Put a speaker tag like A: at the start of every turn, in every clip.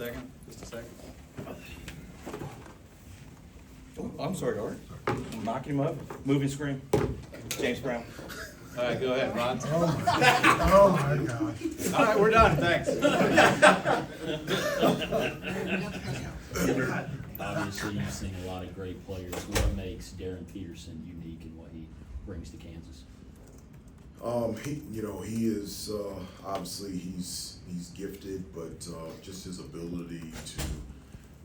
A: second, just a second. Oh, I'm sorry, Art. Knocking him up, moving screen. James Brown. All right, go ahead, Ron.
B: Oh my gosh.
A: All right, we're done, thanks.
C: Obviously, you've seen a lot of great players. What makes Darren Peterson unique in what he brings to Kansas?
D: He is obviously he's gifted, but just his ability to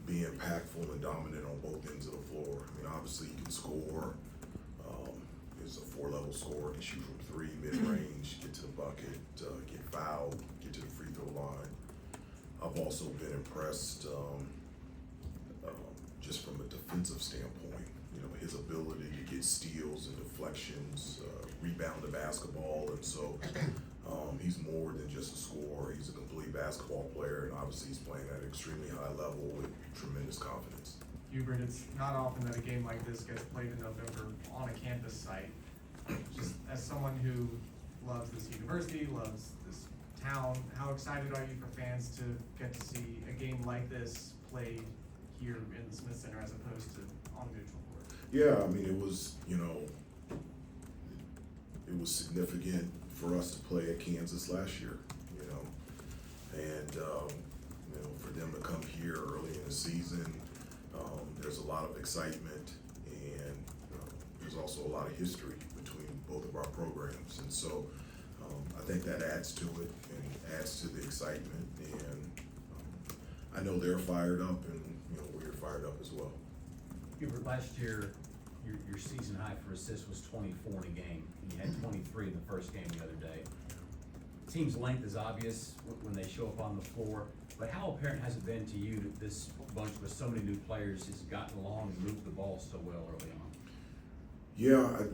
D: be impactful and dominant on both ends of the floor. I mean, obviously he can score. He's a 4-level scorer. Can shoot from 3, mid-range, get to the bucket, get fouled, get to the free throw line. I've also been impressed just from a defensive standpoint. You know, his ability to get steals and deflections, rebound the basketball, and so he's more than just a scorer. He's a complete basketball player, and obviously he's playing at an extremely high level with tremendous confidence.
E: Hubert, it's not often that a game like this gets played in November on a campus site. Just as someone who loves this university, loves this town, how excited are you for fans to get to see a game like this played here in the Smith Center as opposed to on neutral court?
D: Yeah, I mean, it was significant for us to play at Kansas last year, and for them to come here early in the season, there's a lot of excitement, and there's also a lot of history between both of our programs, and so I think that adds to it and adds to the excitement, and I know they're fired up, and we're fired up as well.
F: Hubert, last year, your season high for assists was 24 in a game. You had 23 in the first game the other day. Team's length is obvious when they show up on the floor, but how apparent has it been to you that this bunch with so many new players has gotten along and moved the ball so well early on?
D: Yeah,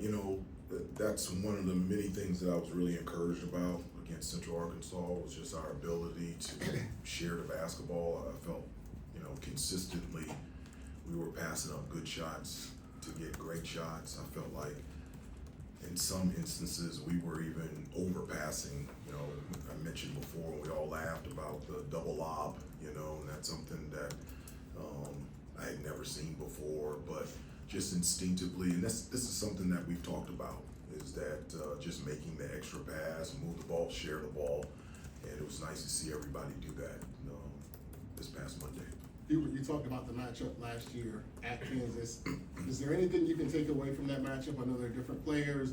D: that's one of the many things that I was really encouraged about against Central Arkansas was just our ability to share the basketball. I felt, consistently we were passing up good shots to get great shots. I felt like in some instances we were even overpassing. I mentioned before we all laughed about the double lob, and that's something that I had never seen before, but just instinctively, and this is something that we've talked about, is that just making the extra pass, move the ball, share the ball, and it was nice to see everybody do that this past Monday.
B: Hubert, you talked about the matchup last year at Kansas. Is there anything you can take away from that matchup? I know there are different players,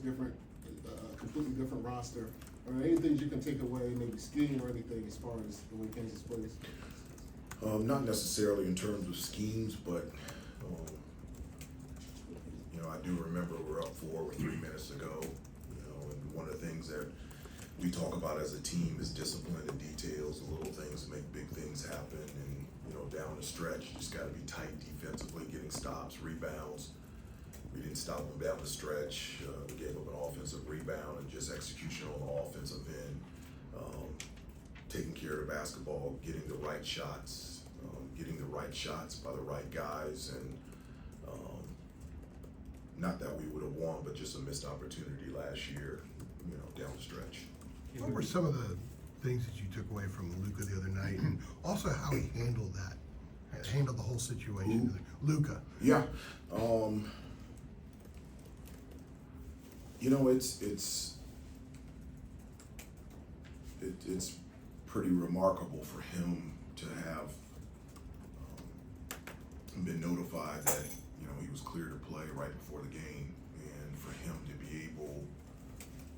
B: completely different roster. Are there any things you can take away, maybe scheme or anything, as far as the way Kansas plays?
D: Not necessarily in terms of schemes, but I do remember we're up 4 or 3 minutes to go. And one of the things that we talk about as a team is discipline and details. The little things make big things happen, and down the stretch, you just got to be tight defensively, getting stops, rebounds. We didn't stop them down the stretch. We gave up an offensive rebound, and just execution on the offensive end, taking care of the basketball, getting the right shots by the right guys, and not that we would have won, but just a missed opportunity last year, down the stretch.
G: What were some of the things that you took away from Luca the other night, and also how he handled the whole situation? Luca.
D: Yeah. It's pretty remarkable for him to have been notified that he was clear to play right before the game, and for him to be able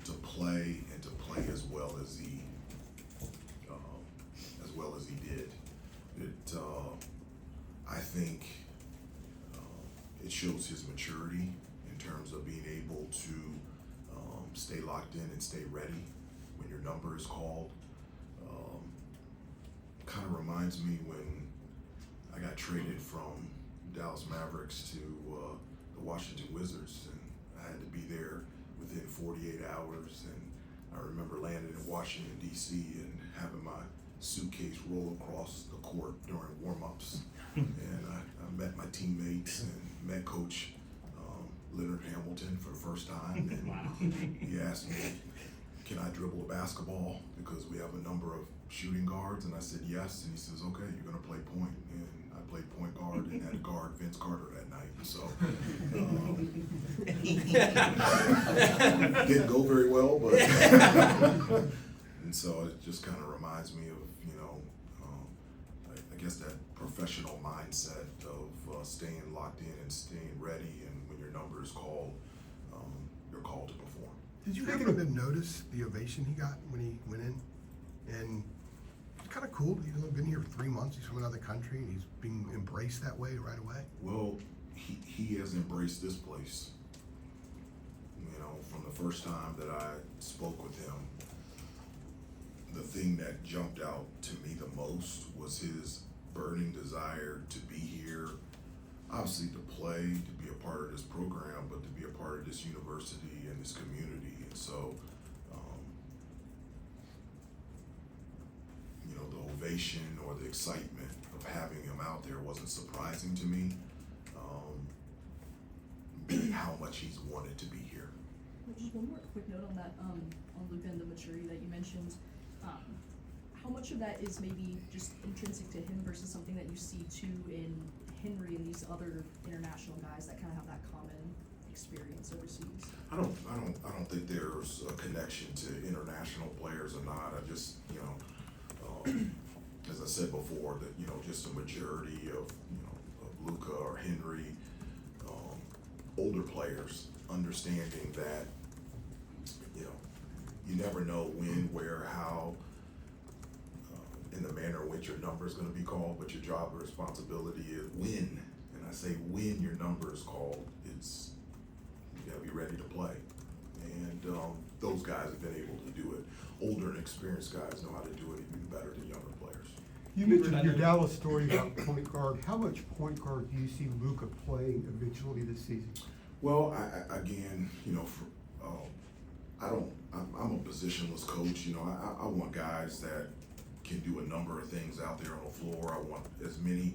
D: to play and to play as well as he did. I think it shows his maturity in terms of being able to stay locked in and stay ready when your number is called. Kind of reminds me when I got traded from Dallas Mavericks to the Washington Wizards, and I had to be there within 48 hours, and I remember landing in Washington, D.C. and having my suitcase roll across the court during warm-ups. And I met my teammates and met Coach Leonard Hamilton for the first time, and he asked me, can I dribble a basketball? Because we have a number of shooting guards? And I said, yes. And he says, okay, you're gonna play point. And I played point guard and had to guard Vince Carter that night. So, didn't go very well, but, and so it just kind of reminds me of, I guess that professional mindset of staying locked in and staying ready, and when your number is called, you're called to perform.
G: Did you happen to notice the ovation he got when he went in? And it's kind of cool. He's only been here 3 months. He's from another country, and he's being embraced that way right away.
D: Well, he has embraced this place. From the first time that I spoke with him, the thing that jumped out to me the most was his burning desire to be here, obviously to play, to be a part of this program, but to be a part of this university and this community. And so, the ovation or the excitement of having him out there wasn't surprising to me, being how much he's wanted to be here.
H: Just one more quick note on that, on Luca and the maturity that you mentioned. How much of that is maybe just intrinsic to him versus something that you see too in Henry and these other international guys that kind of have that common experience overseas?
D: I don't think there's a connection to international players or not. I just, as I said before, that, just the maturity of Luca or Henry, older players, understanding that, you never know when, where, how, in the manner in which your number is going to be called, but your job or responsibility is when. And I say when your number is called, you got to be ready to play. And those guys have been able to do it. Older and experienced guys know how to do it even better than younger players.
I: You mentioned your Dallas story about point guard. How much point guard do you see Luca playing eventually this season?
D: Well, again, I'm a positionless coach. I want guys that can do a number of things out there on the floor. I want as many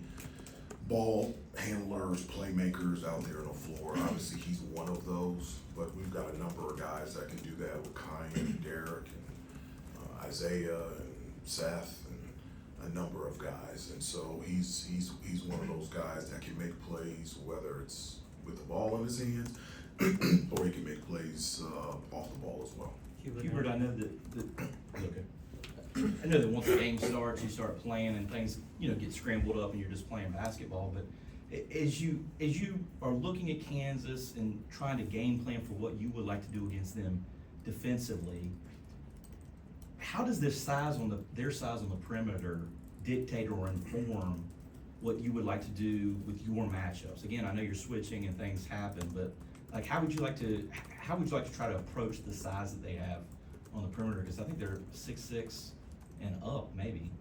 D: ball handlers, playmakers out there on the floor. Obviously, he's one of those, but we've got a number of guys that can do that with Kyan and Derek and Isaiah and Seth and a number of guys. And so he's one of those guys that can make plays, whether it's with the ball in his hands or he can make plays off the ball as well.
A: Hubert, I know that once the game starts, you start playing and things, get scrambled up and you're just playing basketball. But as you are looking at Kansas and trying to game plan for what you would like to do against them defensively, how does their size on the perimeter dictate or inform what you would like to do with your matchups? Again, I know you're switching and things happen, but how would you like to try to approach the size that they have on the perimeter? Because I think they're 6'6" and up, maybe.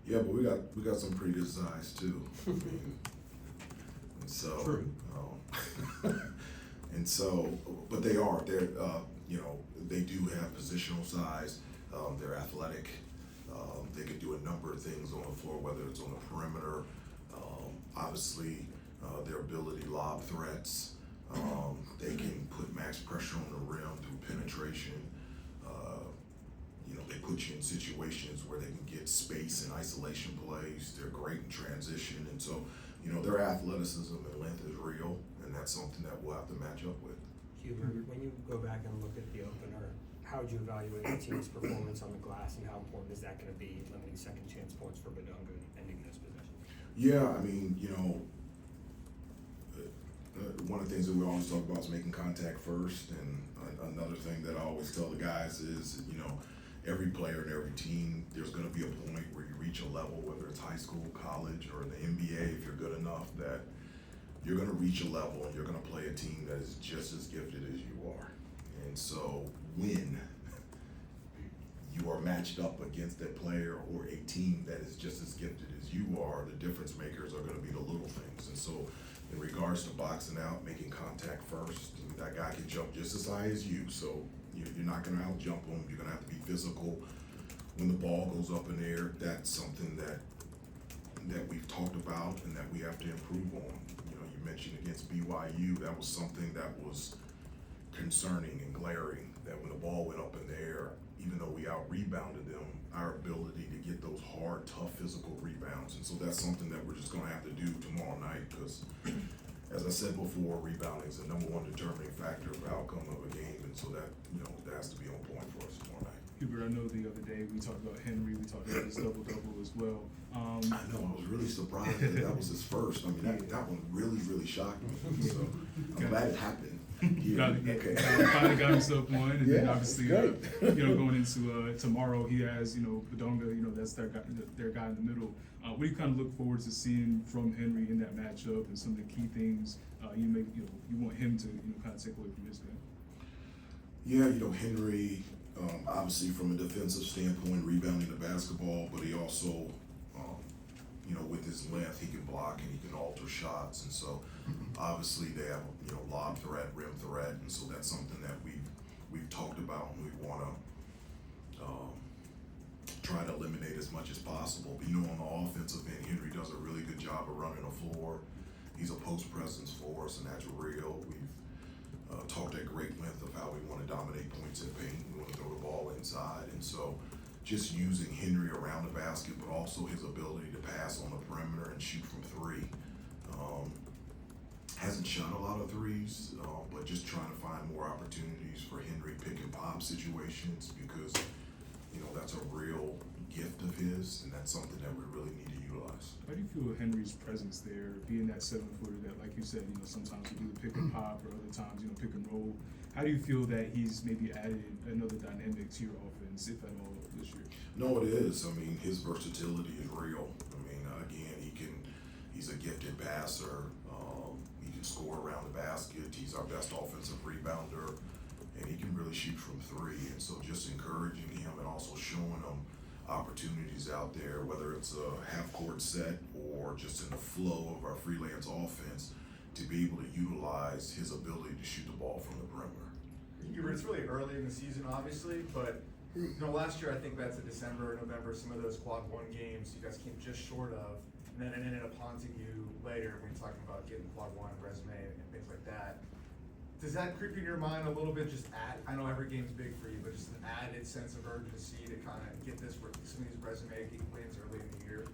D: Yeah, but we got some pretty good size too. And so,
A: True.
D: And so, but they're they do have positional size. They're athletic. They can do a number of things on the floor, whether it's on the perimeter. Obviously, their ability lob threats. They can put max pressure on the rim through penetration. They put you in situations where they can get space and isolation plays. They're great in transition. And so, their athleticism and length is real, and that's something that we'll have to match up with.
J: Hubert, when you go back and look at the opener, how would you evaluate the team's performance on the glass, and how important is that going to be limiting second chance points for Badunga and ending those possessions?
D: Yeah, I mean, one of the things that we always talk about is making contact first, and another thing that I always tell the guys is, every player and every team, there's going to be a point where you reach a level, whether it's high school, college, or in the NBA, if you're good enough, that you're going to reach a level and you're going to play a team that is just as gifted as you are. And so when you are matched up against that player or a team that is just as gifted as you are, the difference makers are going to be the little things. And so in regards to boxing out, making contact first, that guy can jump just as high as you, so you're not going to out jump him. You're going to have to be physical. When the ball goes up in the air, that's something that we've talked about and that we have to improve on. You mentioned against BYU, that was something that was concerning and glaring that when the ball went up in the air, even though we out-rebounded them, our ability to get those hard, tough physical rebounds. And so that's something that we're just gonna have to do tomorrow night, because as I said before, rebounding is the number one determining factor of the outcome of a game, and so that, that has to be on point for us tomorrow night.
K: Hubert, I know the other day we talked about Henry, we talked about his double-double as well.
D: I know, I was really surprised that was his first. I mean, that one really, really shocked me, so I'm glad it happened.
K: Finally got himself one, and then
D: Yeah,
K: obviously,
D: it's great.
K: going into tomorrow, he has, Badonga, that's their guy in the middle. What do you kind of look forward to seeing from Henry in that matchup, and some of the key things you want him to kind of take away from his game?
D: Yeah, Henry, obviously from a defensive standpoint, rebounding the basketball, but he also, with his length, he can block and he can alter shots. And so obviously they have, lob threat, rim threat. And so that's something that we've talked about, and we want to try to eliminate as much as possible. But, on the offensive end, Henry does a really good job of running the floor. He's a post presence for us, and that's real. We've talked at great length of how we want to dominate points in paint. We want to throw the ball inside. And so just using Henry around the basket, but also his ability to pass on the perimeter and shoot from three. Hasn't shot a lot of threes, but just trying to find more opportunities for Henry pick and pop situations, because, that's a real gift of his, and that's something that we really need to utilize.
K: How do you feel Henry's presence there, being that 7-footer that, like you said, sometimes we do the pick and pop, or other times, pick and roll? How do you feel that he's maybe added another dynamic to your offense, if at all, this year?
D: No, it is. I mean, his versatility is real. I mean, again, he's a gifted passer. He can score around the basket. He's our best offensive rebounder, and he can really shoot from three. And so just encouraging him and also showing him opportunities out there, whether it's a half-court set or just in the flow of our freelance offense, to be able to utilize his ability to shoot the ball from the perimeter.
L: Hubert, it's really early in the season, obviously, but last year I think back to December or November, some of those quad one games you guys came just short of, and then it ended up haunting you later when you're talking about getting quad one resume and things like that. Does that creep in your mind a little bit? I know every game's big for you, but just an added sense of urgency to kind of get some of these resume wins early in the year?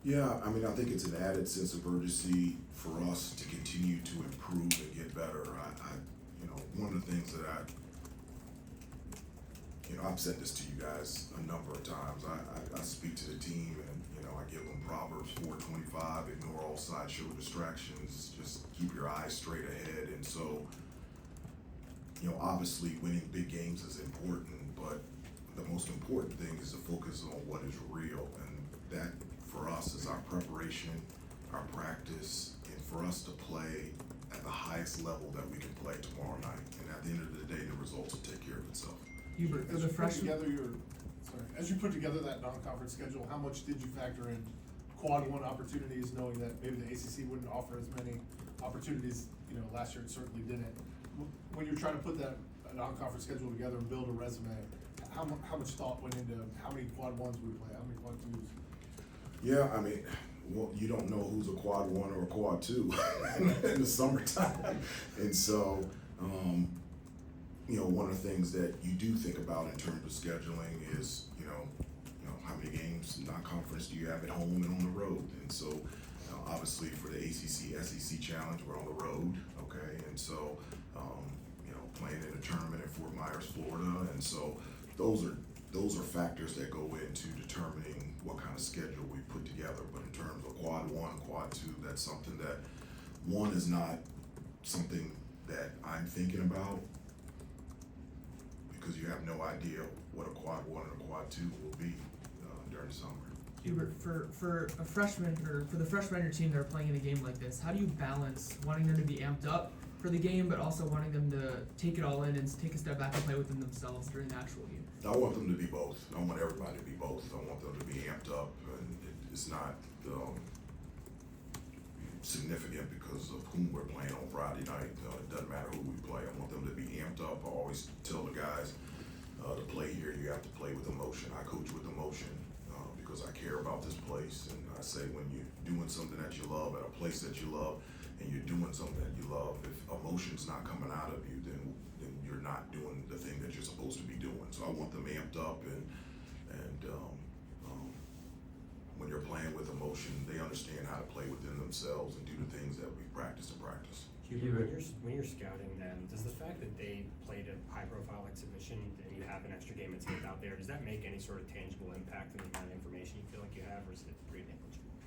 D: Yeah, I mean, I think it's an added sense of urgency for us to continue to improve and get better. One of the things that I've said this to you guys a number of times. I speak to the team, and I give them Proverbs 4:25: ignore all sideshow distractions, just keep your eyes straight ahead. And so, obviously winning big games is important, but the most important thing is to focus on what is real, and that for us is our preparation, our practice, and for us to play at the highest level that we can play tomorrow night. And at the end of the day, the results will take care of itself.
M: Hubert, for
B: As
M: the
B: you put
M: freshman,
B: together as you put together that non-conference schedule, how much did you factor in quad one opportunities, knowing that maybe the ACC wouldn't offer as many opportunities, last year it certainly didn't. When you're trying to put that non-conference schedule together and build a resume, how much thought went into how many quad ones we play, how many quad twos?
D: Yeah, I mean, you don't know who's a quad one or a quad two in the summertime. And so, one of the things that you do think about in terms of scheduling is, how many games, non-conference, do you have at home and on the road? And so, obviously for the ACC, SEC challenge, we're on the road, okay? And so, playing in a tournament in Fort Myers, Florida. And so those are factors that go into determining what kind of schedule we put together. But in terms of quad one, quad two, that's something that, one, is not something that I'm thinking about, because you have no idea what a quad one and a quad two will be during the summer.
M: Hubert, for a freshman, or for the freshmen on your team that are playing in a game like this, how do you balance wanting them to be amped up for the game, but also wanting them to take it all in and take a step back and play within themselves during the actual game?
D: I want them to be both. I want everybody to be both. I want them to be amped up, and it's not significant because of whom we're playing on Friday night. It doesn't matter who we play. I want them to be amped up. I always tell the guys to play here, you have to play with emotion. I coach with emotion because I care about this place, and I say when you're doing something that you love at a place that you love, and you're doing something that you love, if emotion's not coming out of you, then you're not doing the thing that you're supposed to be doing. So I want them amped up and when you're playing with emotion, they understand how to play within themselves and do the things that we practice and practice.
J: Hubert, when you're scouting them, does the fact that they played a high-profile exhibition and you have an extra game of tape out there, does that make any sort of tangible impact on the amount of information you feel like you have, or is it pretty negligible?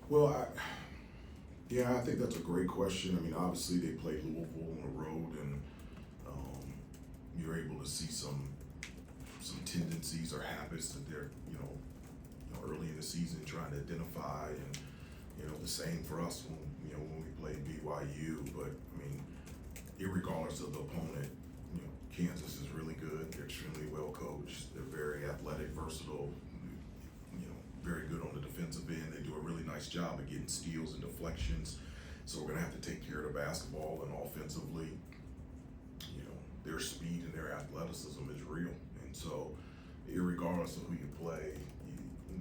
D: Well, I think that's a great question. I mean, obviously they played Louisville on the road, and you're able to see some tendencies or habits that they're early in the season trying to identify, and the same for us when we played BYU. But I mean, irregardless of the opponent, Kansas is really good. They're extremely well coached. They're very athletic, versatile. Very good on the defensive end. They do a really nice job of getting steals and deflections. So we're gonna have to take care of the basketball, and offensively, their speed and their athleticism is real. And so, irregardless of who you play,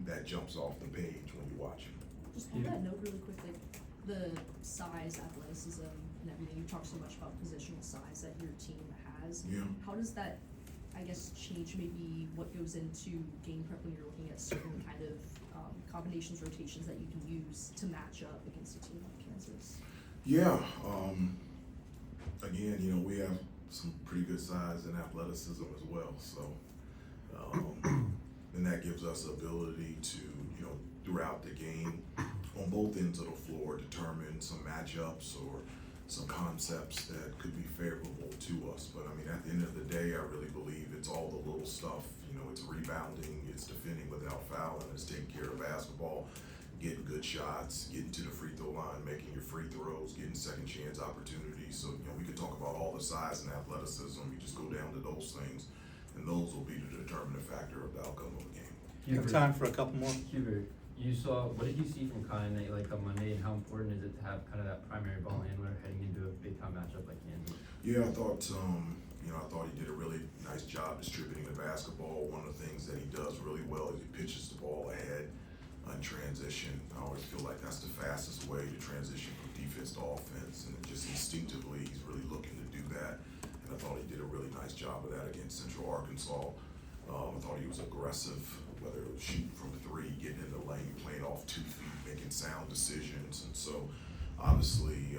D: that jumps off the page when you watch them.
H: Just on that note really quick, like the size, athleticism, and everything, you talk so much about positional size that your team has.
D: Yeah.
H: How does that, I guess, change maybe what goes into game prep when you're looking at certain kind of combinations, rotations that you can use to match up against a team like Kansas?
D: Yeah, again, we have some pretty good size and athleticism as well. So, and that gives us ability to, throughout the game, on both ends of the floor, determine some matchups or some concepts that could be favorable to us. But I mean, at the end of the day, I really believe it's all the little stuff. It's rebounding, it's defending without fouling, it's taking care of basketball, getting good shots, getting to the free throw line, making your free throws, getting second chance opportunities. So, we could talk about all the size and athleticism. You just go down to those things, and those will be the determining factor of the outcome of the game.
N: You have time for a couple more?
O: Hubert, what did you see from Kai that you liked on Monday, and how important is it to have kind of that primary ball handler heading into a big time matchup like Kansas?
D: Yeah, I thought he did a really nice job distributing the basketball. One of the things that he does really well is he pitches the ball ahead in transition. I always feel like that's the fastest way to transition from defense to offense, and just instinctively he's really looking to do that. And I thought he did a really nice job of that against Central Arkansas. I thought he was aggressive, whether it was shooting from three, getting in the lane, playing off 2 feet, making sound decisions. And so, obviously,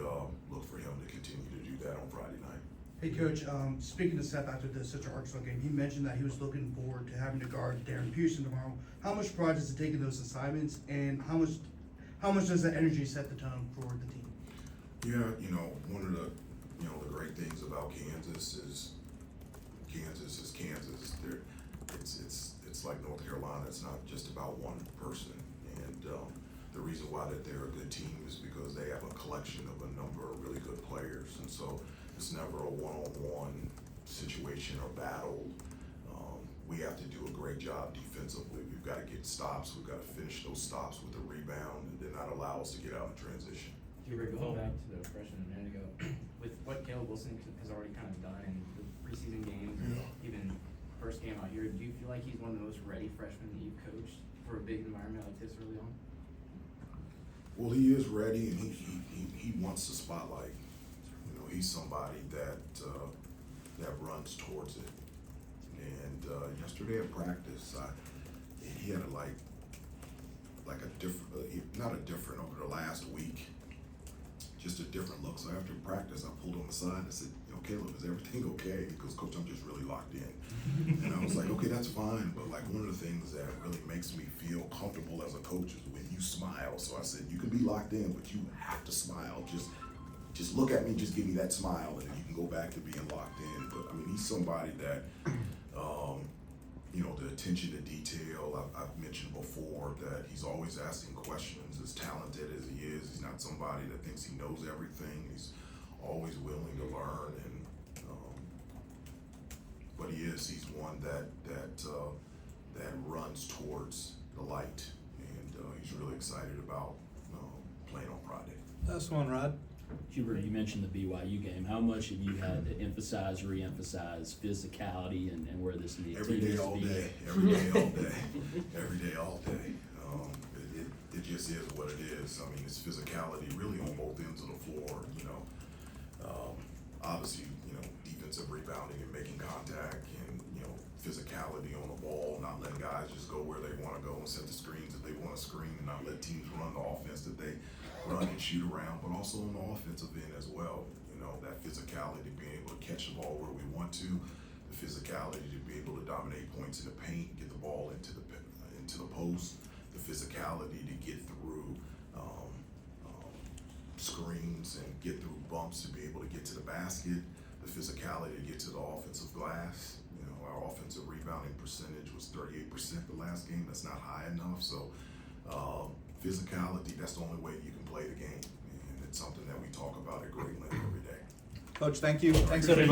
D: look for him to continue to do that on Friday night.
N: Hey, Coach, speaking to Seth after the Central Arkansas game, he mentioned that he was looking forward to having to guard Darren Pearson tomorrow. How much pride does it take in those assignments, and how much does that energy set the tone for the team?
D: Yeah, one of the the great things about Kansas is Kansas. It's like North Carolina. It's not just about one person, and the reason why that they're a good team is because they have a collection of a number of really good players, and so it's never a one-on-one situation or battle. We have to do a great job defensively. We've got to get stops. We've got to finish those stops with a rebound, and then not allow us to get out in transition.
P: Hubert, going back to the freshman a minute ago, with what Caleb Wilson has already kind of done in the preseason games, and even first game out here, do you feel like he's one of the most ready freshmen that you've coached for a big environment like this early on?
D: Well, he is ready, and he wants the spotlight. He's somebody that runs towards it. And yesterday at practice, he had over the last week, just a different look. So after practice, I pulled him aside and I said, Caleb, is everything okay? He goes, Coach, I'm just really locked in. And I was like, okay, that's fine. But one of the things that really makes me feel comfortable as a coach is when you smile. So I said, you can be locked in, but you have to smile. Just look at me, just give me that smile, and then you can go back to being locked in. But I mean, he's somebody that, the attention to detail, I've mentioned before that he's always asking questions. As talented as he is, he's not somebody that thinks he knows everything. He's always willing to learn, and but he's one that runs towards the light, and he's really excited about playing on Friday.
N: Last one, Rod.
C: Hubert, you mentioned the BYU game. How much have you had to emphasize, re-emphasize physicality and where this needs to be?
D: Every day, all day. Every day, all day. Every day, all day. It just is what it is. I mean, it's physicality really on both ends of the floor. obviously, defensive rebounding and making contact and, physicality on the ball, not letting guys just go where they wanna go and set the screens if they wanna screen and not let teams run the offense that they run and shoot around, but also on the offensive end as well. That physicality, being able to catch the ball where we want to, the physicality to be able to dominate points in the paint, get the ball into the post, the physicality to get through screens and get through bumps to be able to get to the basket, the physicality to get to the offensive glass. Our offensive rebounding percentage was 38% the last game. That's not high enough. So physicality, that's the only way you can play the game. And it's something that we talk about at great length every day.
Q: Coach, thank you. Thanks, everybody.